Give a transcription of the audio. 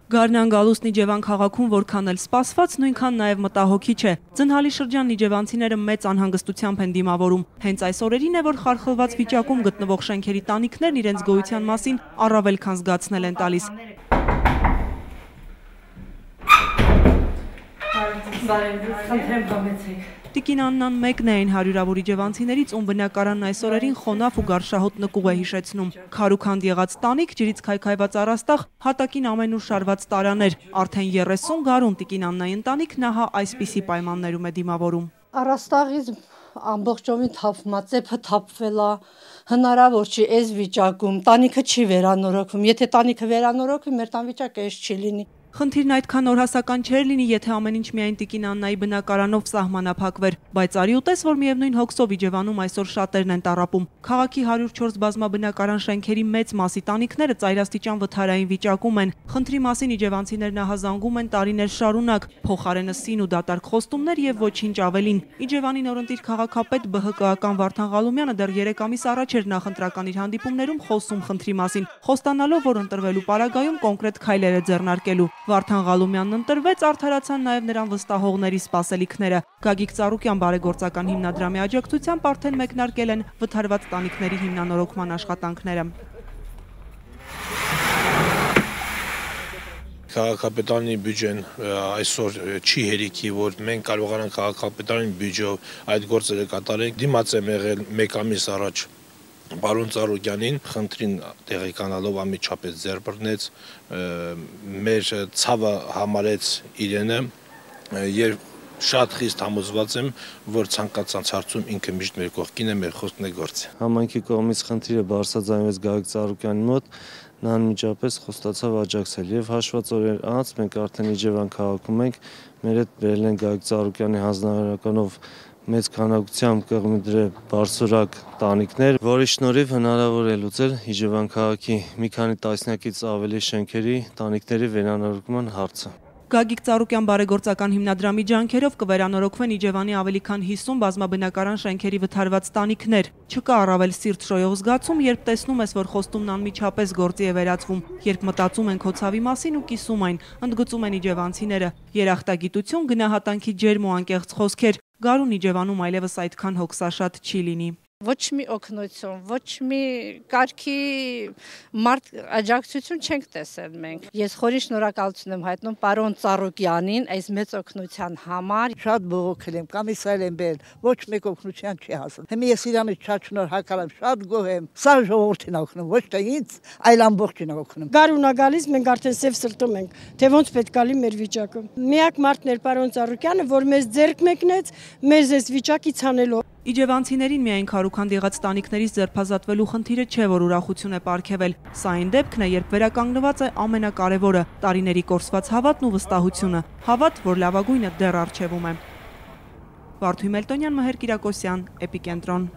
Գարնան գալուստն Իջևան քաղաքում որքան էլ սպասված, նույնքան նաև մտահոգիչ է։ Ձնհալի շրջանն իջևանցիները մեծ անհանգստությամբ են դիմավորում։ Հենց այս օրերին է, որ խարխլված վիճակում գտնվող շենքերի տանիքներն իրենց գոյության մասին առավել քան զգացնել են տալիս։ Տիկին Աննան մեկն է այն հարյուրավոր իջևանցիներից, ում բնակարանն այս օրերին խոնավ ու գարշահոտ նկուղ է հիշեցնում։ Քարուքանդ եղած տանիք, ջրից քայքայված առաստաղ, հատակին ամենուր շարված տարաներ։ Արդեն 30 գարուն տիկին Աննայի ընտանիքն ահա այսպիսի պայմաններում է դիմավորում։ Առաստաղից ամբողջովին թափված է, թափվել է, հնարավոր չի այս վիճակում, տանիքը չի վերանորոգվում, եթե տանիքը վերանորոգվի, մեր տան վիճակը այս չի լինի։ Խնդիրն այդքան օրհասական չէր լինի, եթե ամեն ինչ միայն տիկին Աննայի բնակարանով սահմանափակվեր, բայց արի ուտես, որ միևնույն հոգսով Իջևանում այսօր շատերն են տառապում։ Քաղաքի 104 բազմաբնակարան շենքերի մեծ մասի տանիքները ծայրաստիճան վթարային վիճակում են։ Խնդրի մասին իջևանցիներն ահազանգում են տարիներ շարունակ, փոխարենը սին ու դատարկ խոստումներ եւ ոչինչ ավելին։ Իջևանի նորընտիր քաղաքապետ ԲՀԿ-ական Վարդան Ղալումյանը դեռ 3 ամիս առաջ էր նախընտրական իր հանդիպումներում խոսում խնդրի մասին, խոստանալով, որ ընտրվելու պարագայում կոնկրետ քայլեր է ձեռնարկելու։ Վարդան Ղալումյանն ընտրվեց, արդարացան նաև նրան վստահողների սպասելիքները։ Գագիկ Ծառուկյան բարեգործական հիմնադրամի աջակցությամբ արդեն մեկնարկել են վթարված տանիքների հիմնանորոգման աշխատանքները։ Քաղաքապետարանի բյուջեն այսօր չի հերիքի, որ մենք կարողանանք քաղաքապետարանի բյուջեով այդ գործերը կատարենք։ Դիմաց եմ եղել 1 ամիս առաջ Պարոն Ծառուկյանին, խնդրին տեղեկանալով անմիջապես ձեռ բռնեց, մեր ցավը համարեց իրենը եւ շատ խիստ համոզված եմ, որ ցանկացած հարցում ինքը միշտ մեր կողքին է, մեր խոսքն է գործի։ Համայնքի կողմից խնդիրը բարձրաձայնվեց Գագիկ Ծառուկյանի մոտ, նա անմիջապես խոստացավ աջակցել եւ հաշված օրեր անց մենք արդեն Իջևան քաղաքում ենք, մեր հետ բերել են Գագիկ Ծառուկյանի հանձնարարականով մեծ քանակությամբ կղմիդրե բարձրակ տանիքներ, որի շնորհիվ հնարավոր է լուծել Իջևան քաղաքի մի քանի տասնյակից ավելի շենքերի տանիքների վերանորոգման հարցը։ Գագիկ Ծառուկյան բարեգործական հիմնադրամի ջանքերով կվերանորոգվեն Իջևանի ավելի քան 50 բազմաբնակարան շենքերի վթարված տանիքներ։ Չկա առավել սիրտ շոյող զգացում, երբ տեսնում ես, որ խոստումն անմիջապես գործի է վերածվում, երբ մտածում են քո ցավի մասին ու կիսում այն, ընդգծում են իջևանցիները։ Երախտագիտություն, գնահատանքի ջերմ ու անկեղծ խոսքեր, գարուն Իջևանում այլևս այդքան հոգսաշատ չի լինի։ Ոչ մի օգնություն, ոչ մի կարգի մարդ աջակցություն չենք տեսել մենք։ Ես խորին շնորհակալություն եմ հայտնում պարոն Ծառուկյանին այս մեծ օգնության համար։ Շատ բողոքել եմ, կամիսայել եմ բերել, ոչ մեկ օգնության չի հասել։ Հիմա ես իրանից շատ շնորհակալ եմ, շատ գոհ եմ։ Սա ժողովրդին օգնում, ոչ թե ինձ, այլ ամբողջին օգնում։ Գարունա գալիս մենք արդեն սև սրտում ենք, թե ոնց պետք է լինի մեր վիճակը։ Միակ մարդն էր պարոն Ծառուկյանը, որ մեզ ձեռք մեկնեց, մեզ այս վիճակից հանելով։ Իջևանցիներին միայն քարուքանդ եղած տանիքներից ձերբազատվելու խնդիրը չէ, որ ուրախություն է պարգևել։ Սա այն դեպքն է, երբ վերականգնված է ամենակարևորը՝ տարիների կորսված հավատն ու վստահությունը։ Հավատ, որ լավագույնը դեռ առջևում է։ Վարդուհի Մելտոնյան, Մհեր Կիրակոսյան, Էպիկենտրոն։